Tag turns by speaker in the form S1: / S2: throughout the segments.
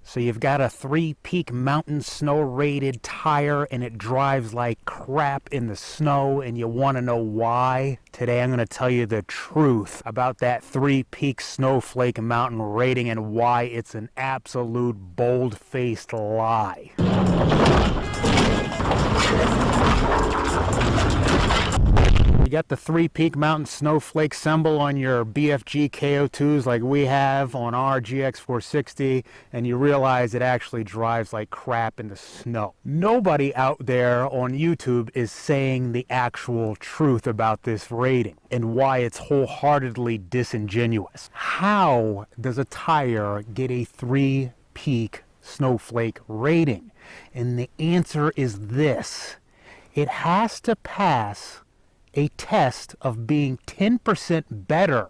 S1: So you've got a 3 Peak Mountain Snow rated tire and it drives like crap in the snow, and you want to know why? Today I'm going to tell you the truth about that 3 Peak Snowflake Mountain rating and why it's an absolute bold-faced lie. You got the 3 Peak Mountain Snowflake symbol on your BFG KO2s like we have on our GX460, and you realize it actually drives like crap in the snow. Nobody out there on YouTube is saying the actual truth about this rating and why it's wholeheartedly disingenuous. How does a tire get a 3 Peak Snowflake rating? And the answer is this: it has to pass a test of being 10% better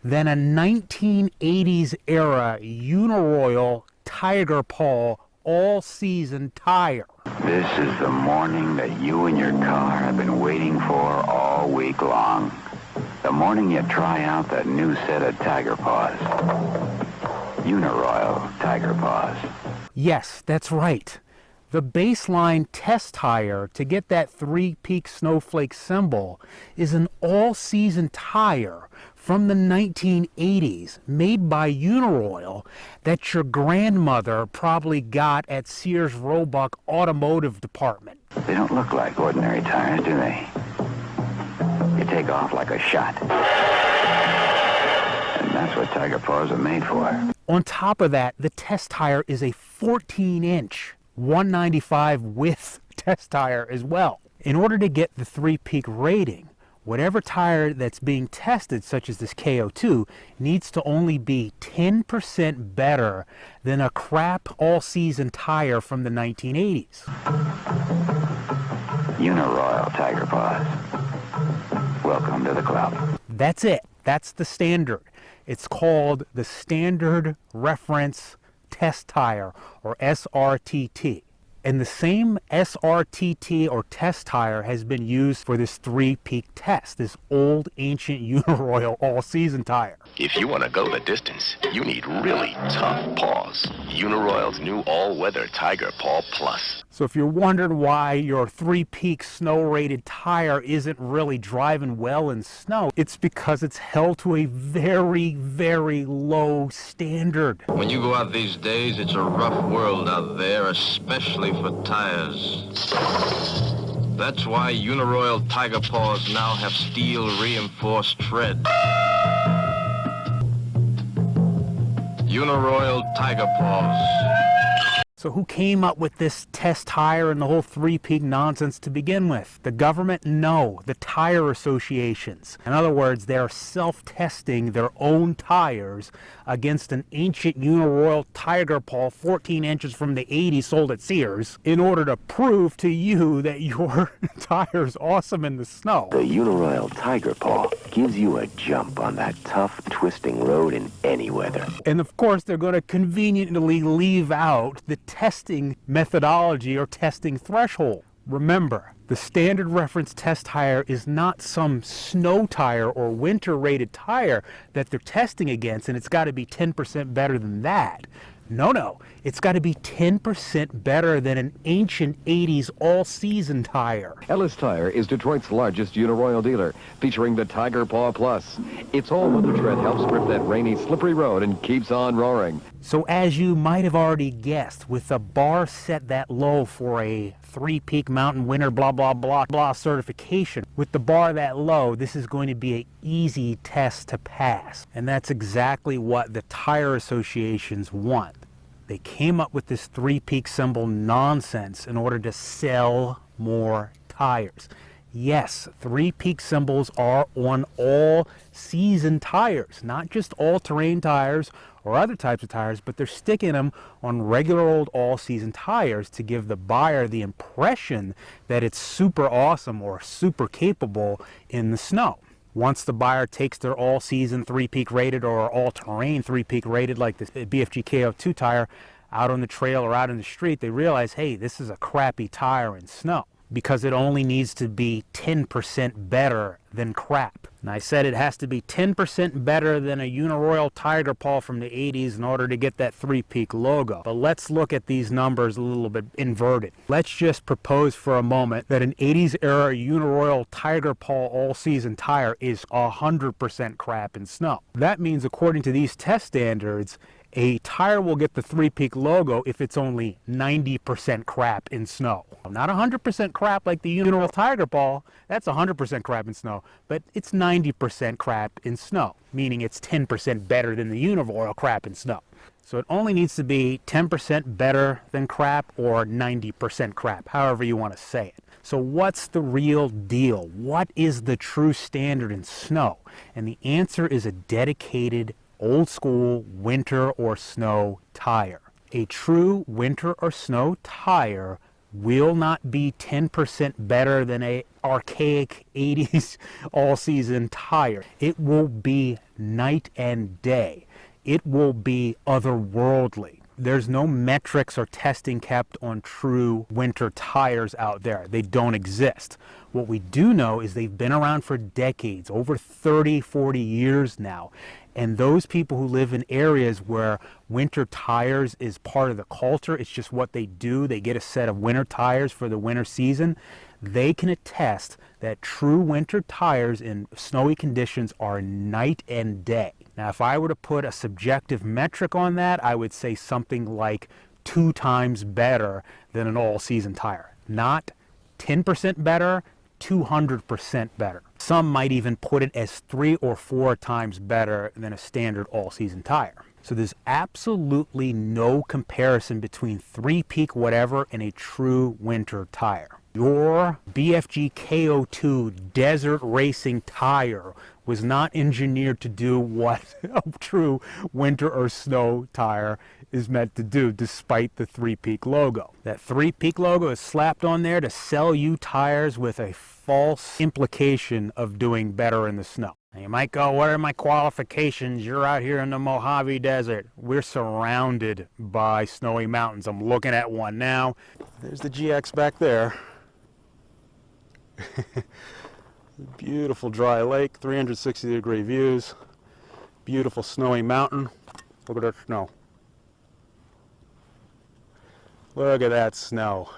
S1: than a 1980s era Uniroyal Tiger Paw all-season tire.
S2: This is the morning that you and your car have been waiting for all week long. The morning you try out that new set of Tiger Paws. Uniroyal Tiger Paws.
S1: Yes, that's right. The baseline test tire to get that 3 Peak Snowflake symbol is an all-season tire from the 1980s made by Uniroyal that your grandmother probably got at Sears Roebuck Automotive Department.
S2: They don't look like ordinary tires, do they? You take off like a shot. And that's what Tiger Paws are made for.
S1: On top of that, the test tire is a 14-inch 195 width test tire as well. In order to get the 3 Peak rating, whatever tire that's being tested, such as this KO2, needs to only be 10% better than a crap all-season tire from the 1980s.
S2: Uniroyal Tiger Paws. Welcome to the club.
S1: That's it. That's the standard. It's called the Standard Reference Test Tire, or SRTT. And the same SRTT or test tire has been used for this 3 Peak test, this old ancient Uniroyal all-season tire.
S3: If you want to go the distance, you need really tough paws. Uniroyal's new all-weather Tiger Paw Plus.
S1: So if you're wondering why your 3 Peak snow-rated tire isn't really driving well in snow, it's because it's held to a very, very low standard.
S4: When you go out these days, it's a rough world out there, especially for tires. That's why Uniroyal Tiger Paws now have steel-reinforced tread. Uniroyal Tiger Paws.
S1: So who came up with this test tire and the whole 3 Peak nonsense to begin with? The government? No. The tire associations. In other words, they're self-testing their own tires against an ancient Uniroyal Tiger Paw 14 inches from the 80s sold at Sears in order to prove to you that your tire's awesome in the snow.
S2: The Uniroyal Tiger Paw gives you a jump on that tough, twisting road in any weather.
S1: And of course, they're going to conveniently leave out the testing methodology or testing threshold. Remember, the standard reference test tire is not some snow tire or winter rated tire that they're testing against, and it's got to be 10% better than that. No, it's got to be 10% better than an ancient 80s all-season tire.
S5: Ellis Tire is Detroit's largest Uniroyal dealer, featuring the Tiger Paw Plus. Its all-weather tread helps grip that rainy, slippery road and keeps on roaring.
S1: So as you might have already guessed, with the bar set that low for a 3 Peak Mountain winter blah blah blah blah certification, with the bar that low, this is going to be an easy test to pass. And that's exactly what the tire associations want. They came up with this 3 Peak symbol nonsense in order to sell more tires. Yes, 3 Peak symbols are on all season tires, not just all-terrain tires or other types of tires, but they're sticking them on regular old all-season tires to give the buyer the impression that it's super awesome or super capable in the snow. Once the buyer takes their all-season 3 Peak rated or all-terrain 3 Peak rated, like this BFG KO2 tire, out on the trail or out in the street, they realize, hey, this is a crappy tire in snow. because it only needs to be 10% better than crap. And I said it has to be 10% better than a Uniroyal Tiger Paw from the 80s in order to get that three-peak logo. But let's look at these numbers a little bit inverted. Let's just propose for a moment that an 80s era Uniroyal Tiger Paw all-season tire is 100% crap in snow. That means, according to these test standards, a tire will get the three-peak logo if it's only 90% crap in snow. Not 100% crap like the Uniroyal Tiger Paw, that's 100% crap in snow, but it's 90% crap in snow, meaning it's 10% better than the Uniroyal crap in snow. So it only needs to be 10% better than crap or 90% crap, however you want to say it. So what's the real deal? What is the true standard in snow? And the answer is a dedicated old school winter or snow tire. A true winter or snow tire will not be 10% better than a archaic 80s all-season tire. It will be night and day. It will be otherworldly. There's no metrics or testing kept on true winter tires out there. They don't exist. What we do know is they've been around for decades, over 30, 40 years now. And those people who live in areas where winter tires is part of the culture, it's just what they do, they get a set of winter tires for the winter season, they can attest that true winter tires in snowy conditions are night and day. Now, if I were to put a subjective metric on that, I would say something like 2 times better than an all-season tire. Not 10% better, 200% better. Some might even put it as 3 or 4 times better than a standard all-season tire. So there's absolutely no comparison between three-peak whatever and a true winter tire. Your BFG KO2 desert racing tire was not engineered to do what a true winter or snow tire is meant to do, despite the three-peak logo. That three-peak logo is slapped on there to sell you tires with a false implication of doing better in the snow. Now you might go, what are my qualifications? You're out here in the Mojave Desert. We're surrounded by snowy mountains. I'm looking at one now. There's the GX back there. Beautiful dry lake, 360-degree views, beautiful snowy mountain. Look at that snow. Look at that snow.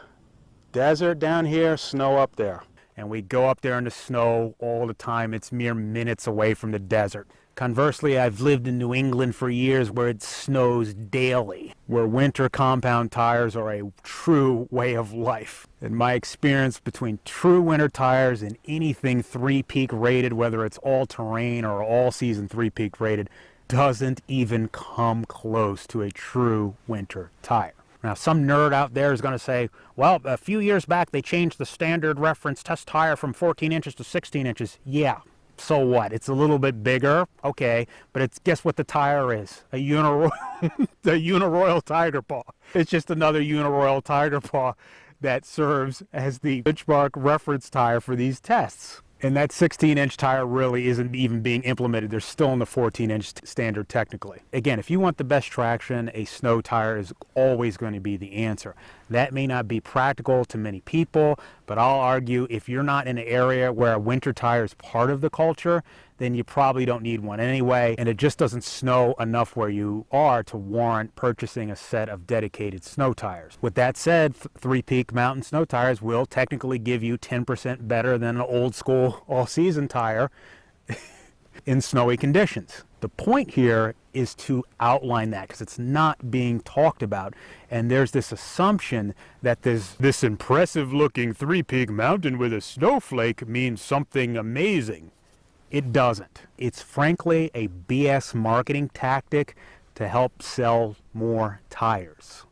S1: Desert down here, snow up there. And we go up there in the snow all the time. It's mere minutes away from the desert. Conversely, I've lived in New England for years where it snows daily, where winter compound tires are a true way of life. In my experience, between true winter tires and anything three-peak rated, whether it's all-terrain or all-season three-peak rated, doesn't even come close to a true winter tire. Now, some nerd out there is going to say, well, a few years back they changed the standard reference test tire from 14 inches to 16 inches. Yeah. So what? It's a little bit bigger, okay, but it's, guess what the tire is? A Uniroyal Tiger Paw. It's just another Uniroyal Tiger Paw that serves as the benchmark reference tire for these tests. And that 16-inch tire really isn't even being implemented. They're still in the 14-inch standard technically. Again, if you want the best traction, a snow tire is always going to be the answer. That may not be practical to many people, but I'll argue if you're not in an area where a winter tire is part of the culture, then you probably don't need one anyway, and it just doesn't snow enough where you are to warrant purchasing a set of dedicated snow tires. With that said, three-peak mountain snow tires will technically give you 10% better than an old school all-season tire in snowy conditions. The point here is to outline that because it's not being talked about, and there's this assumption that this impressive looking three-peak mountain with a snowflake means something amazing. It doesn't. It's frankly a BS marketing tactic to help sell more tires.